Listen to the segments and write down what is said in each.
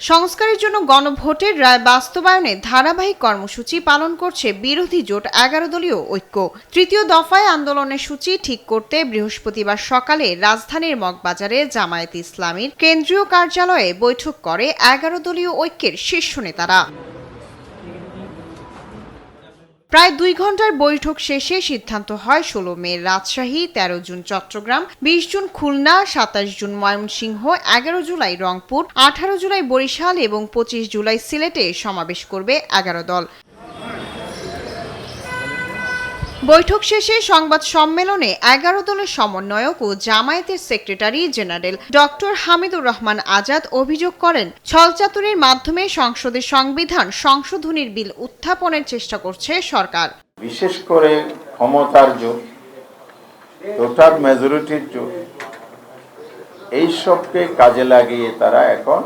সংস্কারের জন্য গণভোটের রায় বাস্তবায়নে ধারাবাহিক কর্মসূচি পালন করছে বিরোধী জোট ১১ দলীয় ঐক্য। তৃতীয় দফায় আন্দোলনের সূচি ঠিক করতে বৃহস্পতিবার সকালে রাজধানীর মগবাজারে জামায়াতে ইসলামীর কেন্দ্রীয় কার্যালয়ে বৈঠক করে ১১ দলীয় ঐক্যের শীর্ষ নেতারা। প্রায় ২ ঘণ্টার বৈঠক শেষে সিদ্ধান্ত হয় ১৬ May Rajshahi, ১৩ June Chattogram, ২০ June Khulna, ২৭ June Mymensingh, ১১ July Rangpur, ১৮ July Barishal এবং ২৫ জুলাই সিলেটে সমাবেশ করবে ১১ দল। বৈঠক শেষে সংবাদ সম্মেলনে ১১ দলের সমন্বয়ক ও জামায়াতের secretary general doctor Hamidur Rahman Azad অভিযোগ করেন, ছলচাতুরির মাধ্যমে সংসদে সংবিধান সংশোধনীর বিল উত্থাপনের চেষ্টা করছে সরকার। বিশেষ করে ক্ষমতার জোট, টোটাল মেজরিটির জোট, এইসবকে কাজে লাগিয়ে তারা এখন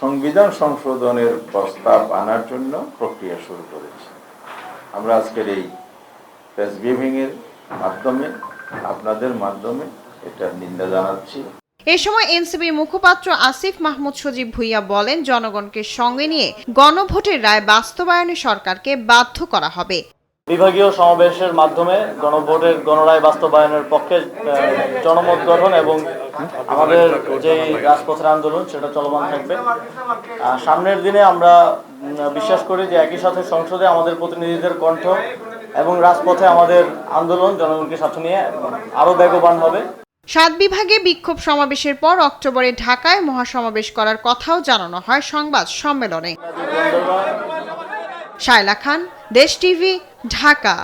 সংবিধান সংশোধনের প্রস্তাব আনার জন্য প্রক্রিয়া শুরু করেছে। আমরা আজকের এই প্রেস ব্রিফিং এর মাধ্যমে আপনাদের মাধ্যমে এটা নিন্দা জানাচ্ছি। এ সময় এনসিপির মুখপাত্র আসিফ মাহমুদ সজীব ভুইয়া বলেন, জনগণকে সঙ্গে নিয়ে গণভোটের রায় বাস্তবায়নে সরকারকে বাধ্য করা হবে। বিভাগীয় সমাবেশের মাধ্যমে গণভোটের গণরায় বাস্তবায়নের পক্ষে জনমত গঠন এবং আমাদের যে রাজপথের আন্দোলন সেটা চলমান থাকবে। সামনের দিনে আমরা বিশ্বাস করি যে একই সাথে সংসদে আমাদের প্রতিনিধিদের কণ্ঠ এবং রাজপথে আমাদের আন্দোলন জনগণকে সাথে নিয়ে আরো বেগবান হবে। ৭ বিভাগে বিক্ষোভ সমাবেশের পর অক্টোবরে ঢাকায় মহাসমাবেশ করার কথাও জানানো হয় সংবাদ সম্মেলনে। শায়লা খান, দেশ টিভি, ঢাকা।